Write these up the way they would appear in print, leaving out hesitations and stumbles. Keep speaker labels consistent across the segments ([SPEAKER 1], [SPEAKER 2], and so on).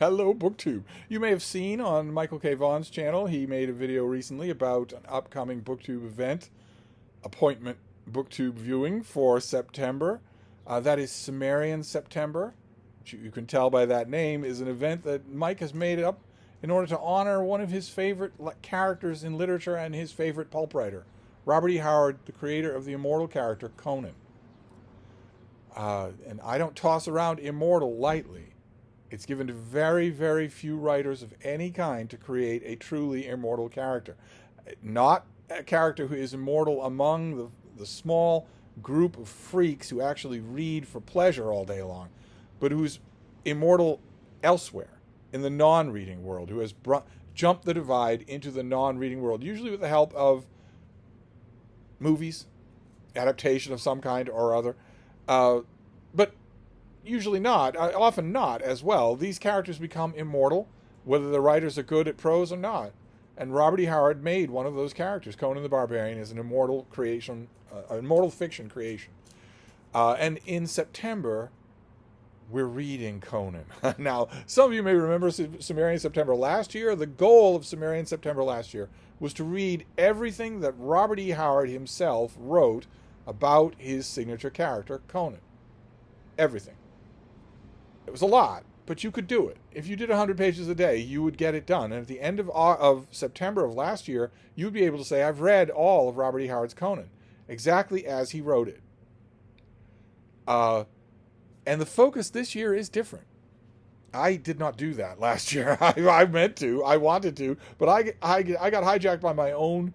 [SPEAKER 1] Hello, BookTube. You may have seen on Michael K Vaughan's channel, he made a video recently about an upcoming BookTube event, appointment BookTube viewing for September. That is Cimmerian September, which you can tell by that name, is an event that Mike has made up in order to honor one of his favorite characters in literature and his favorite pulp writer, Robert E. Howard, the creator of the immortal character Conan. And I don't toss around immortal lightly. It's given to very, very few writers of any kind to create a truly immortal character. Not a character who is immortal among the small group of freaks who actually read for pleasure all day long, but who's immortal elsewhere in the non-reading world, who has jumped the divide into the non-reading world, usually with the help of movies, adaptation of some kind or other. But usually not, often not as well. These characters become immortal, whether the writers are good at prose or not. And Robert E. Howard made one of those characters. Conan the Barbarian is an immortal creation, an immortal fiction creation. And in September, we're reading Conan. Now, some of you may remember Cimmerian September last year. The goal of Cimmerian September last year was to read everything that Robert E. Howard himself wrote about his signature character, Conan. Everything. It was a lot, but you could do it. If you did 100 pages a day, you would get it done. And at the end of September of last year, you'd be able to say, I've read all of Robert E. Howard's Conan, exactly as he wrote it. And the focus this year is different. I did not do that last year. I meant to. I wanted to. But I got hijacked by my own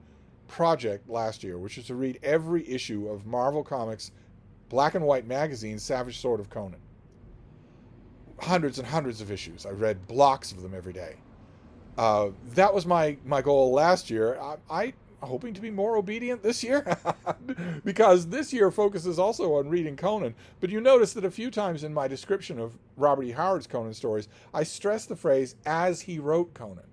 [SPEAKER 1] project last year, which is to read every issue of Marvel Comics' black and white magazine, Savage Sword of Conan. Hundreds and hundreds of issues. I read blocks of them every day. That was my goal last year. I'm hoping to be more obedient this year because this year focuses also on reading Conan. But you notice that a few times in my description of Robert E. Howard's Conan stories, I stress the phrase, as he wrote Conan.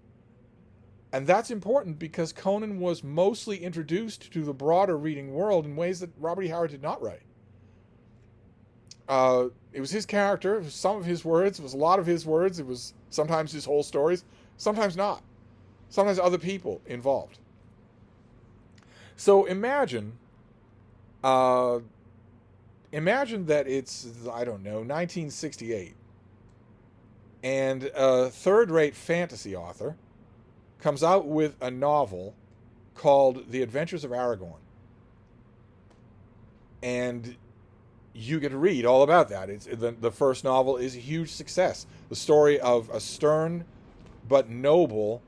[SPEAKER 1] And that's important because Conan was mostly introduced to the broader reading world in ways that Robert E. Howard did not write. It was his character, it was some of his words, it was a lot of his words, it was sometimes his whole stories, sometimes not. Sometimes other people involved. So imagine that it's, I don't know, 1968, and a third-rate fantasy author comes out with a novel called The Adventures of Aragorn. And you get to read all about that. The first novel is a huge success. The story of a stern but noble,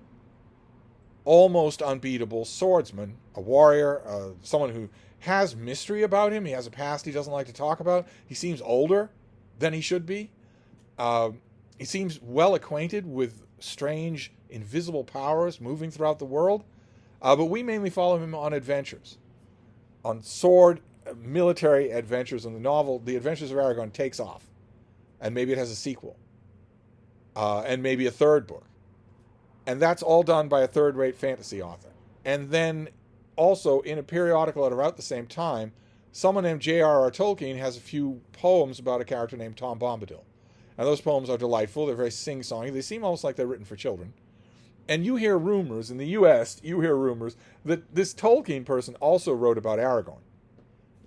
[SPEAKER 1] almost unbeatable swordsman, a warrior, someone who has mystery about him. He has a past he doesn't like to talk about. He seems older than he should be. He seems well acquainted with strange, invisible powers moving throughout the world. But we mainly follow him on adventures, on sword military adventures. In the novel, The Adventures of Aragorn takes off. And maybe it has a sequel. And maybe a third book. And that's all done by a third-rate fantasy author. And then also in a periodical at about the same time, someone named J.R.R. Tolkien has a few poems about a character named Tom Bombadil. And those poems are delightful. They're very sing-songy. They seem almost like they're written for children. And you hear rumors, in the U.S., you hear rumors that this Tolkien person also wrote about Aragorn.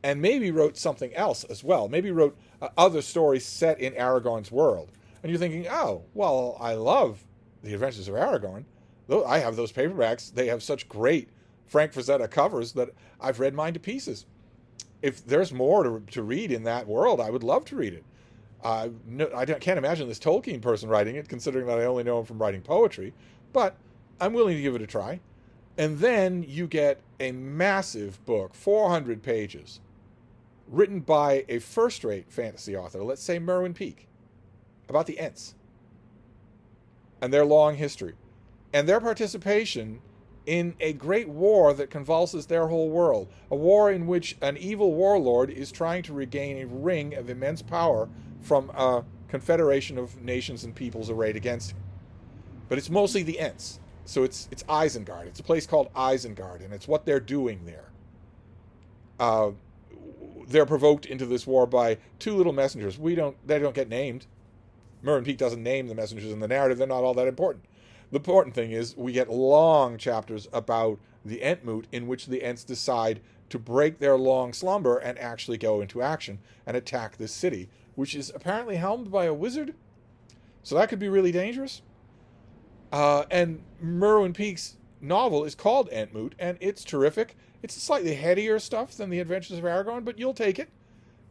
[SPEAKER 1] And maybe wrote something else as well. Maybe wrote other stories set in Aragorn's world. And you're thinking, oh, well, I love The Adventures of Aragorn. I have those paperbacks. They have such great Frank Frazetta covers that I've read mine to pieces. If there's more to read in that world, I would love to read it. I can't imagine this Tolkien person writing it, considering that I only know him from writing poetry. But I'm willing to give it a try. And then you get a massive book, 400 pages, written by a first-rate fantasy author, let's say Merwin Peake, about the Ents and their long history and their participation in a great war that convulses their whole world, a war in which an evil warlord is trying to regain a ring of immense power from a confederation of nations and peoples arrayed against him. But it's mostly the Ents. So it's Isengard. It's a place called Isengard, and it's what they're doing there. They're provoked into this war by two little messengers. They don't get named. Merwin Peake doesn't name the messengers in the narrative. They're not all that important. The important thing is we get long chapters about the Entmoot in which the Ents decide to break their long slumber and actually go into action and attack this city, which is apparently helmed by a wizard. So that could be really dangerous. And Merwin Peake's novel is called Entmoot, and it's terrific. It's slightly headier stuff than The Adventures of Aragorn, but you'll take it.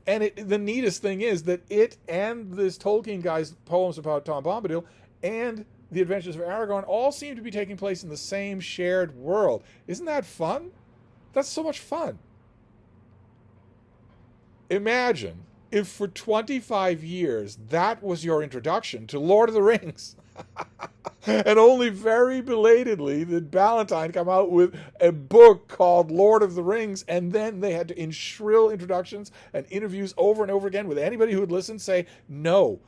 [SPEAKER 1] And the neatest thing is that it and this Tolkien guy's poems about Tom Bombadil and The Adventures of Aragorn all seem to be taking place in the same shared world. Isn't that fun? That's so much fun. Imagine if for 25 years that was your introduction to Lord of the Rings. And only very belatedly did Ballantine come out with a book called Lord of the Rings, and then they had to, in shrill introductions and interviews over and over again with anybody who would listen, say, no,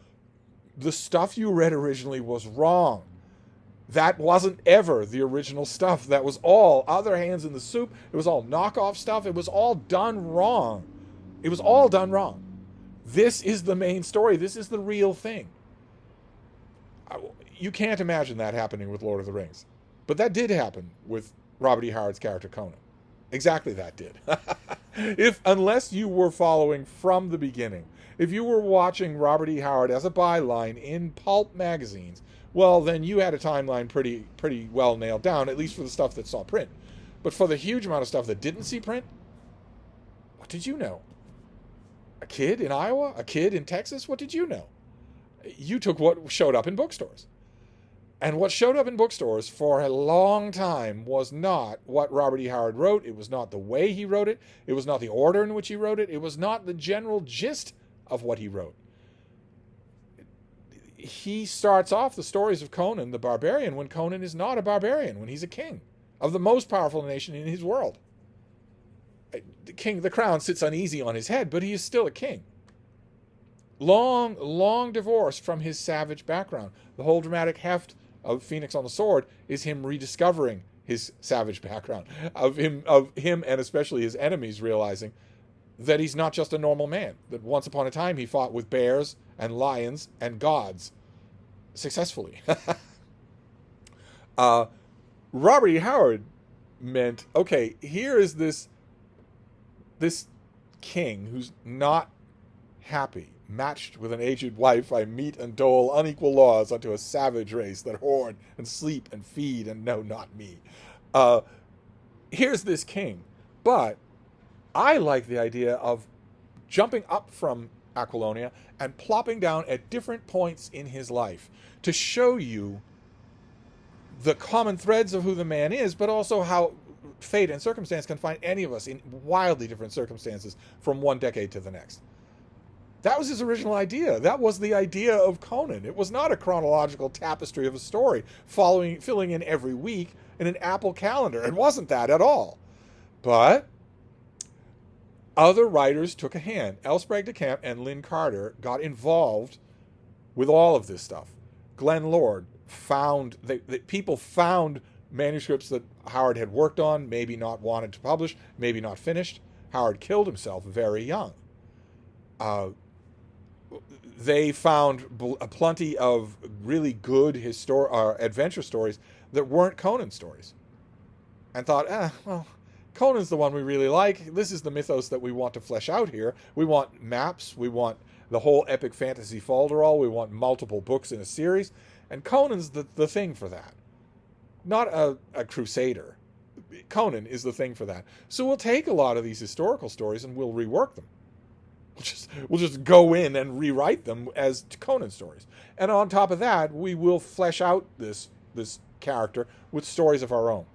[SPEAKER 1] the stuff you read originally was wrong. That wasn't ever the original stuff. That was all other hands in the soup. It was all knockoff stuff. It was all done wrong. It was all done wrong. This is the main story. This is the real thing. You can't imagine that happening with Lord of the Rings. But that did happen with Robert E. Howard's character Conan. Exactly that did. Unless you were following from the beginning, if you were watching Robert E. Howard as a byline in pulp magazines, well, then you had a timeline pretty well nailed down, at least for the stuff that saw print. But for the huge amount of stuff that didn't see print, what did you know? A kid in Iowa? A kid in Texas? What did you know? You took what showed up in bookstores. And what showed up in bookstores for a long time was not what Robert E. Howard wrote. It was not the way he wrote it. It was not the order in which he wrote it. It was not the general gist of what he wrote. He starts off the stories of Conan the barbarian when Conan is not a barbarian, when he's a king of the most powerful nation in his world. The crown sits uneasy on his head, but he is still a king. Long divorced from his savage background. The whole dramatic heft of Phoenix on the Sword is him rediscovering his savage background, of him and especially his enemies realizing that he's not just a normal man, that once upon a time he fought with bears and lions and gods successfully. Robert E. Howard meant, okay, here is this king who's not happy. Matched with an aged wife, I mete and dole unequal laws unto a savage race that hoard and sleep and feed and know not me. Here's this king. But I like the idea of jumping up from Aquilonia and plopping down at different points in his life to show you the common threads of who the man is, but also how fate and circumstance can find any of us in wildly different circumstances from one decade to the next. That was his original idea. That was the idea of Conan. It was not a chronological tapestry of a story filling in every week in an Apple calendar. It wasn't that at all. But other writers took a hand. L. Sprague de Camp and Lynn Carter got involved with all of this stuff. Glenn Lord found that people found manuscripts that Howard had worked on, maybe not wanted to publish, maybe not finished. Howard killed himself very young. They found plenty of really good adventure stories that weren't Conan stories, and thought, well, Conan's the one we really like. This is the mythos that we want to flesh out here. We want maps. We want the whole epic fantasy folderol. We want multiple books in a series, and Conan's the thing for that. Not a crusader. Conan is the thing for that. So we'll take a lot of these historical stories and we'll rework them. We'll just go in and rewrite them as Conan stories. And on top of that, we will flesh out this character with stories of our own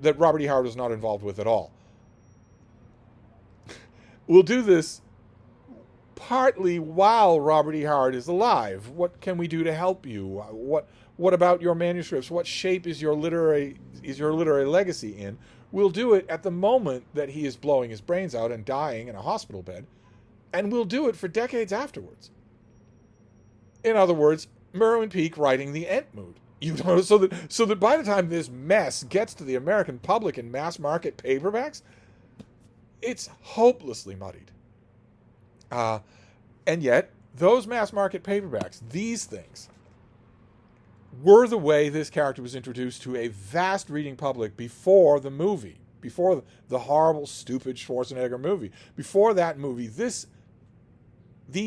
[SPEAKER 1] that Robert E. Howard was not involved with at all. We'll do this partly while Robert E. Howard is alive. What can we do to help you? What about your manuscripts? What shape is your literary legacy in? We'll do it at the moment that he is blowing his brains out and dying in a hospital bed, and we'll do it for decades afterwards. In other words, Merwin Peake writing the Entmoot. So that by the time this mess gets to the American public in mass market paperbacks, it's hopelessly muddied. And yet, those mass market paperbacks, these things, were the way this character was introduced to a vast reading public before the movie, before the horrible, stupid Schwarzenegger movie. Before that movie, these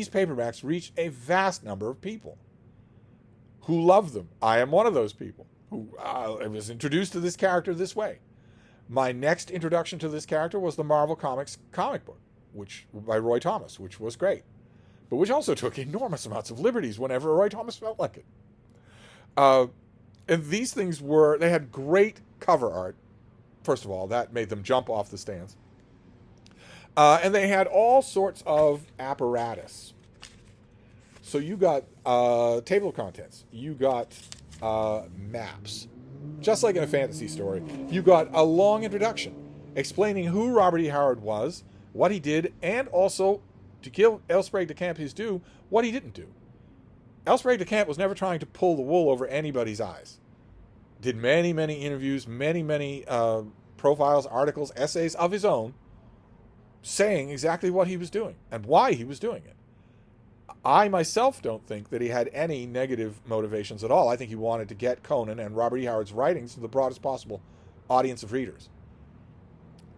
[SPEAKER 1] paperbacks reached a vast number of people who loved them. I am one of those people who was introduced to this character this way. My next introduction to this character was the Marvel Comics comic book, which by Roy Thomas, which was great, but which also took enormous amounts of liberties whenever Roy Thomas felt like it. And these things they had great cover art. First of all, that made them jump off the stands. And they had all sorts of apparatus. So you got table of contents. You got maps. Just like in a fantasy story. You got a long introduction explaining who Robert E. Howard was, what he did, and also, to give L. Sprague de Camp his due, what he didn't do. L. Sprague de Camp was never trying to pull the wool over anybody's eyes. Did many, many interviews, many profiles, articles, essays of his own, saying exactly what he was doing and why he was doing it. I myself don't think that he had any negative motivations at all. I think he wanted to get Conan and Robert E. Howard's writings to the broadest possible audience of readers.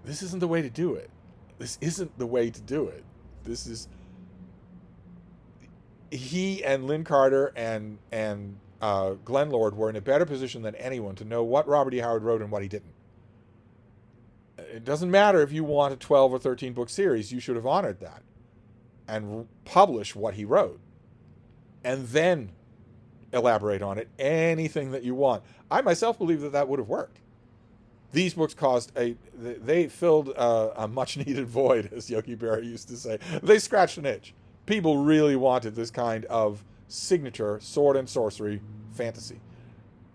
[SPEAKER 1] This isn't the way to do it. This isn't the way to do it. This is... He and Lynn Carter and Glenn Lord were in a better position than anyone to know what Robert E. Howard wrote and what he didn't. It doesn't matter if you want a 12 or 13 book series. You should have honored that and publish what he wrote and then elaborate on it, anything that you want. I myself believe that would have worked. These books they filled a much needed void, as Yogi Berra used to say. They scratched an itch. People really wanted this kind of signature sword and sorcery fantasy.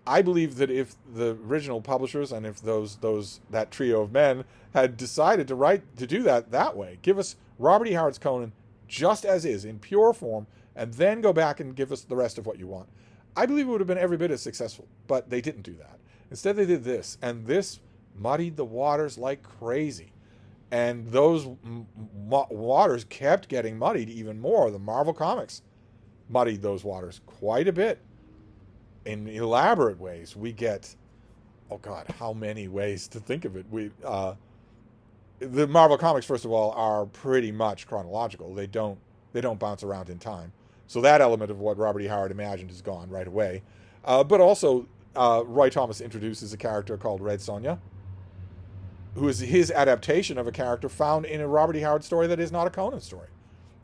[SPEAKER 1] I believe that if the original publishers and if that trio of men had decided to do that way, give us Robert E. Howard's Conan just as is, in pure form, and then go back and give us the rest of what you want, I believe it would have been every bit as successful. But they didn't do that. Instead, they did this, and this muddied the waters like crazy. And those waters kept getting muddied even more. The Marvel Comics muddied those waters quite a bit in elaborate ways. We get, oh God, how many ways to think of it. The Marvel Comics, first of all, are pretty much chronological. They don't bounce around in time. So that element of what Robert E. Howard imagined is gone right away. But also, Roy Thomas introduces a character called Red Sonja, who is his adaptation of a character found in a Robert E. Howard story that is not a Conan story.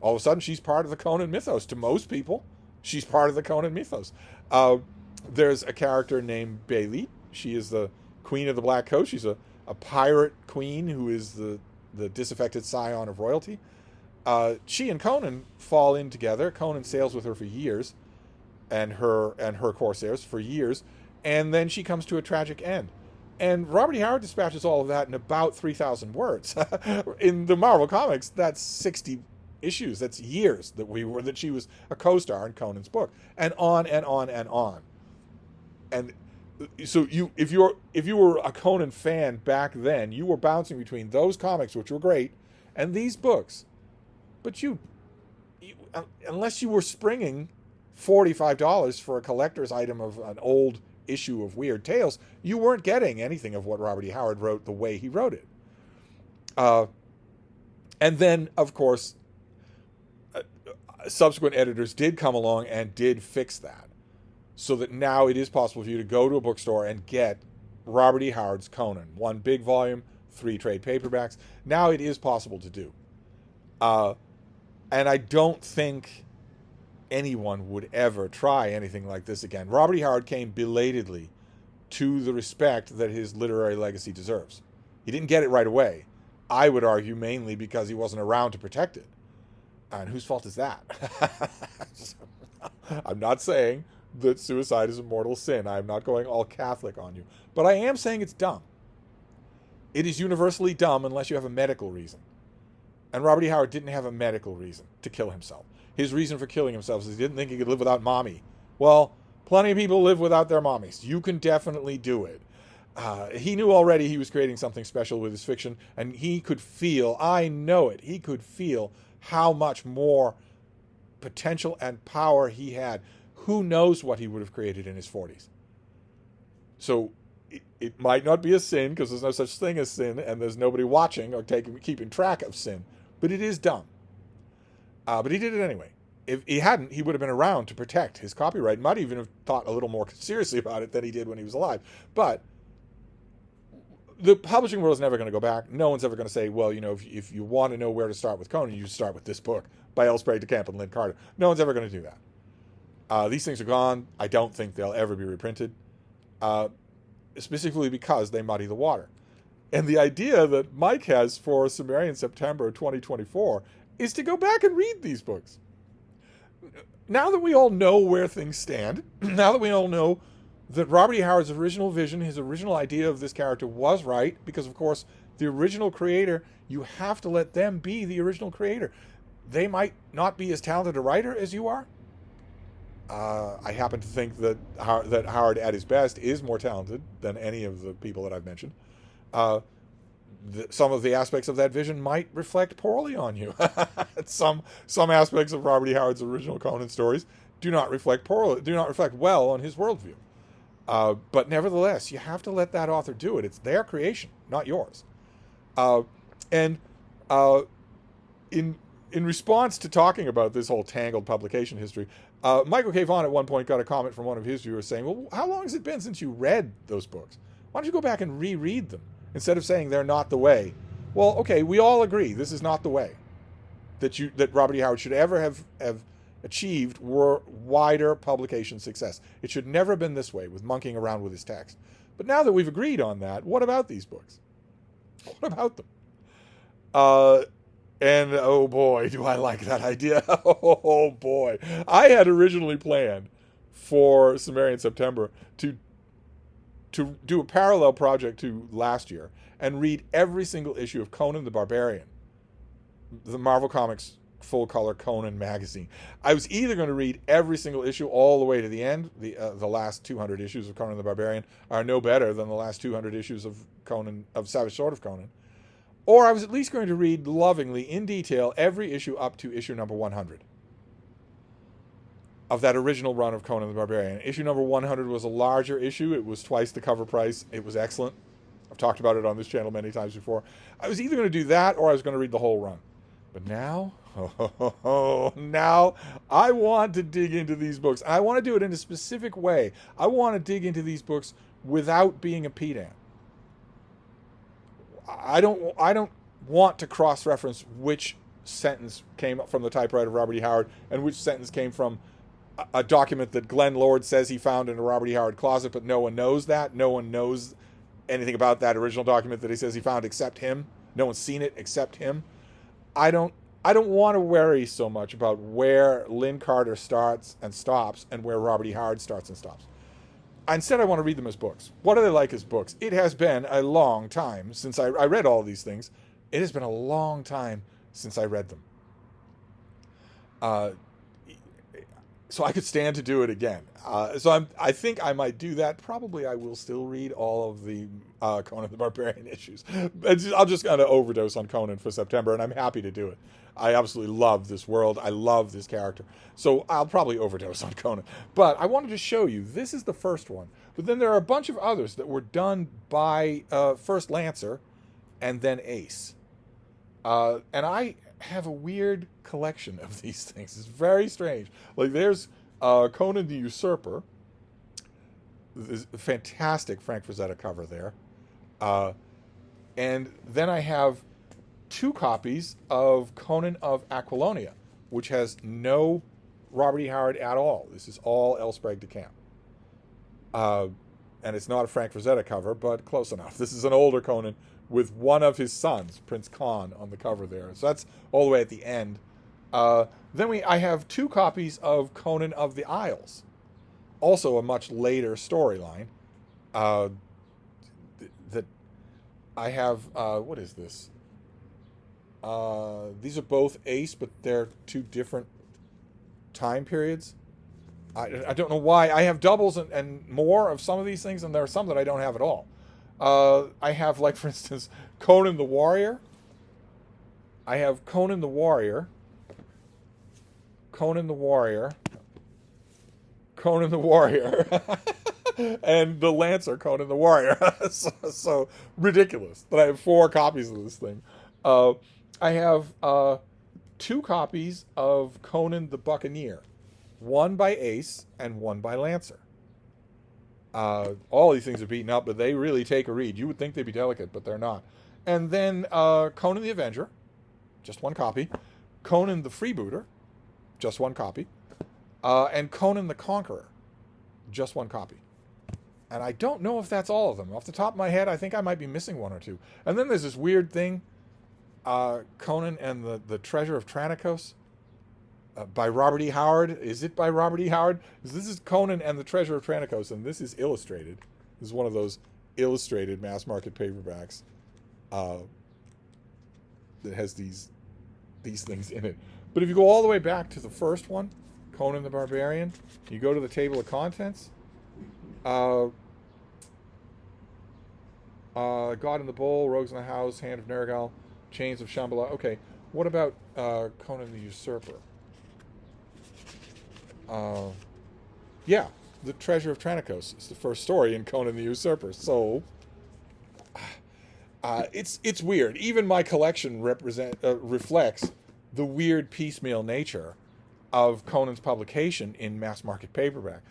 [SPEAKER 1] All of a sudden, she's part of the Conan mythos. To most people, she's part of the Conan mythos. There's a character named Baylit. She is the Queen of the Black Coast. She's a pirate queen who is the disaffected scion of royalty. She and Conan fall in together. Conan sails with her for years, and her corsairs for years, and then she comes to a tragic end. And Robert E. Howard dispatches all of that in about 3,000 words. In the Marvel Comics, that's 60 issues. That's years that she was a co-star in Conan's book, and on and on and on. And so if you were a Conan fan back then, you were bouncing between those comics, which were great, and these books. But you unless you were springing $45 for a collector's item of an old issue of Weird Tales, you weren't getting anything of what Robert E. Howard wrote the way he wrote it. And then, of course, subsequent editors did come along and did fix that, so that now it is possible for you to go to a bookstore and get Robert E. Howard's Conan, 1 big volume, 3 trade paperbacks. Now it is possible to do. And I don't think anyone would ever try anything like this again. Robert E. Howard came belatedly to the respect that his literary legacy deserves. He didn't get it right away. I would argue mainly because he wasn't around to protect it. And whose fault is that? I'm not saying that suicide is a mortal sin. I'm not going all Catholic on you. But I am saying it's dumb. It is universally dumb unless you have a medical reason. And Robert E. Howard didn't have a medical reason to kill himself. His reason for killing himself is he didn't think he could live without mommy. Well, plenty of people live without their mommies. You can definitely do it. He knew already he was creating something special with his fiction, and he could feel, I know it, he could feel how much more potential and power he had, who knows what he would have created in his 40s. So it might not be a sin, because there's no such thing as sin, and there's nobody watching or keeping track of sin. But it is dumb. But he did it anyway. If he hadn't, he would have been around to protect his copyright. Might even have thought a little more seriously about it than he did when he was alive. But the publishing world is never going to go back. No one's ever going to say, well, if you want to know where to start with Conan, you start with this book by L. Sprague de Camp and Lynn Carter. No one's ever going to do that. These things are gone. I don't think they'll ever be reprinted, specifically because they muddy the water. And the idea that Mike has for Cimmerian September 2024 is to go back and read these books. Now that we all know where things stand, now that we all know that Robert E. Howard's original vision, his original idea of this character was right, because, of course, the original creator, you have to let them be the original creator. They might not be as talented a writer as you are. I happen to think that Howard, at his best, is more talented than any of the people that I've mentioned. Some of the aspects of that vision might reflect poorly on you. Some aspects of Robert E. Howard's original Conan stories do not reflect well on his worldview. But nevertheless, you have to let that author do it. It's their creation, not yours. In response to talking about this whole tangled publication history, Michael K. Vaughan at one point got a comment from one of his viewers saying, well, how long has it been since you read those books? Why don't you go back and reread them instead of saying they're not the way? Well, okay, we all agree this is not the way that Robert E. Howard should ever have achieved wider publication success. It should never have been this way, with monkeying around with his text. But now that we've agreed on that, what about these books? What about them? And oh boy, do I like that idea. Oh boy. I had originally planned for Cimmerian September to do a parallel project to last year and read every single issue of Conan the Barbarian, the Marvel Comics full-color Conan magazine. I was either going to read every single issue all the way to the end. The last 200 issues of Conan the Barbarian are no better than the last 200 issues of Savage Sword of Conan. Or I was at least going to read lovingly, in detail, every issue up to issue number 100 of that original run of Conan the Barbarian. Issue number 100 was a larger issue. It was twice the cover price. It was excellent. I've talked about it on this channel many times before. I was either going to do that or I was going to read the whole run. But now, now I want to dig into these books. I want to do it in a specific way. I want to dig into these books without being a pedant. I don't want to cross-reference which sentence came from the typewriter of Robert E. Howard and which sentence came from a document that Glenn Lord says he found in a Robert E. Howard closet, but no one knows that. No one knows anything about that original document that he says he found except him. No one's seen it except him. I don't want to worry so much about where Lynn Carter starts and stops and where Robert E. Howard starts and stops. Instead, I want to read them as books. What are they like as books? It has been a long time since I read all these things. It has been a long time since I read them. So I could stand to do it again. I think I might do that. Probably I will still read all of the Conan the Barbarian issues. I'll just kind of overdose on Conan for September, and I'm happy to do it. I absolutely love this world. I love this character. So I'll probably overdose on Conan. But I wanted to show you, this is the first one. But then there are a bunch of others that were done by first Lancer and then Ace. And I have a weird collection of these things. It's very strange. Like there's Conan the Usurper. There's a fantastic Frank Frazetta cover there. And then I have 2 copies of Conan of Aquilonia, which has no Robert E. Howard at all. This is all L. Sprague de Camp. And it's not a Frank Frazetta cover, but close enough. This is an older Conan with one of his sons, Prince Khan, on the cover there. So that's all the way at the end. Then I have 2 copies of Conan of the Isles, also a much later storyline. That I have. What is this? These are both Ace, but they're 2 different time periods. I don't know why. I have doubles and more of some of these things, and there are some that I don't have at all. I have, like, for instance, Conan the Warrior. I have Conan the Warrior, Conan the Warrior, and the Lancer, Conan the Warrior. So ridiculous that I have 4 copies of this thing. I have 2 copies of Conan the Buccaneer, one by Ace and one by Lancer. All these things are beaten up, but they really take a read. You would think they'd be delicate, but they're not. And then Conan the Avenger, just 1 copy. Conan the Freebooter, just 1 copy. And Conan the Conqueror, just 1 copy. And I don't know if that's all of them. Off the top of my head, I think I might be missing 1 or 2. And then there's this weird thing, Conan and the Treasure of Tranikos, by Robert E. Howard. Is it by Robert E. Howard? This is Conan and the Treasure of Tranikos, and this is illustrated. This is one of those illustrated mass market paperbacks that has these things in it. But if you go all the way back to the first one, Conan the Barbarian, you go to the table of contents. God in the Bowl, Rogues in the House, Hand of Nergal, Chains of Shambhala. Okay, what about Conan the Usurper? Yeah, the Treasure of Tranikos is the first story in Conan the Usurper. So it's weird. Even my collection reflects the weird piecemeal nature of Conan's publication in mass market paperback.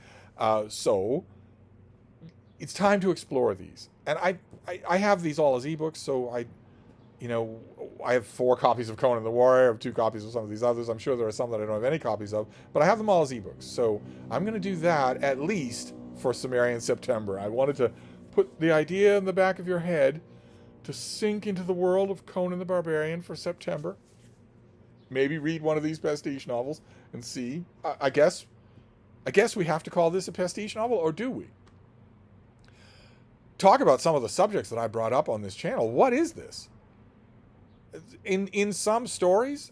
[SPEAKER 1] So it's time to explore these. And I have these all as ebooks, so I have 4 copies of Conan the Warrior, I have 2 copies of some of these others. I'm sure there are some that I don't have any copies of, but I have them all as ebooks. So I'm going to do that at least for Cimmerian September. I wanted to put the idea in the back of your head to sink into the world of Conan the Barbarian for September. Maybe read one of these pastiche novels and see. I guess we have to call this a pastiche novel, or do we? Talk about some of the subjects that I brought up on this channel. What is this? In some stories,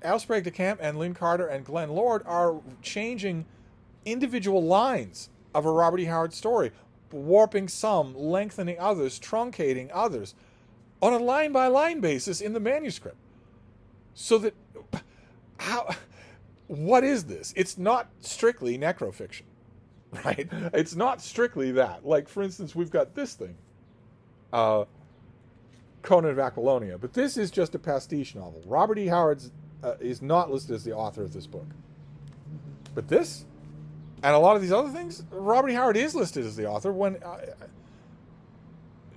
[SPEAKER 1] Elsprague de Camp and Lynn Carter and Glenn Lord are changing individual lines of a Robert E. Howard story, warping some, lengthening others, truncating others, on a line-by-line basis in the manuscript. So that, what is this? It's not strictly necrofiction, right? It's not strictly that. Like, for instance, we've got this thing, Conan of Aquilonia, but this is just a pastiche novel. Robert E. Howard is not listed as the author of this book. But this, and a lot of these other things, Robert E. Howard is listed as the author when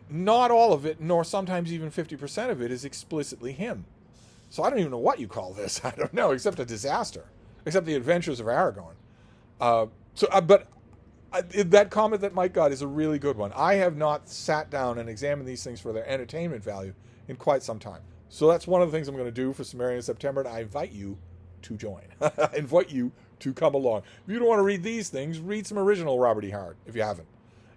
[SPEAKER 1] not all of it, nor sometimes even 50% of it, is explicitly him. So I don't even know what you call this. I don't know, except a disaster. Except the Adventures of Aragorn. But that comment that Mike got is a really good one. I have not sat down and examined these things for their entertainment value in quite some time. So that's one of the things I'm going to do for Cimmerian September, and I invite you to join. I invite you to come along. If you don't want to read these things, read some original Robert E. Howard, if you haven't.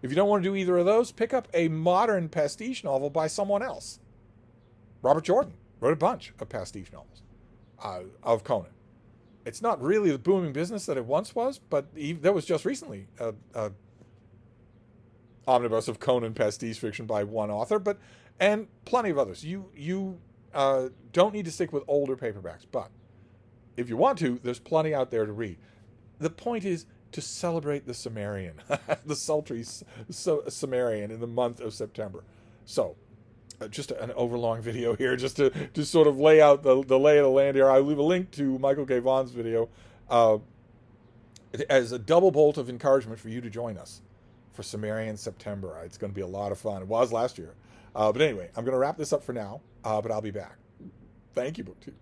[SPEAKER 1] If you don't want to do either of those, pick up a modern pastiche novel by someone else. Robert Jordan wrote a bunch of pastiche novels of Conan. It's not really the booming business that it once was, but there was just recently a omnibus of Conan pastiche fiction by one author, and plenty of others. You don't need to stick with older paperbacks, but if you want to, there's plenty out there to read. The point is to celebrate the Cimmerian, the sultry Cimmerian in the month of September. So, just an overlong video here, just to sort of lay out the lay of the land here. I'll leave a link to Michael K Vaughan's video as a double bolt of encouragement for you to join us for Cimmerian September. It's going to be a lot of fun. It was last year. But anyway, I'm going to wrap this up for now, but I'll be back. Thank you, BookTube.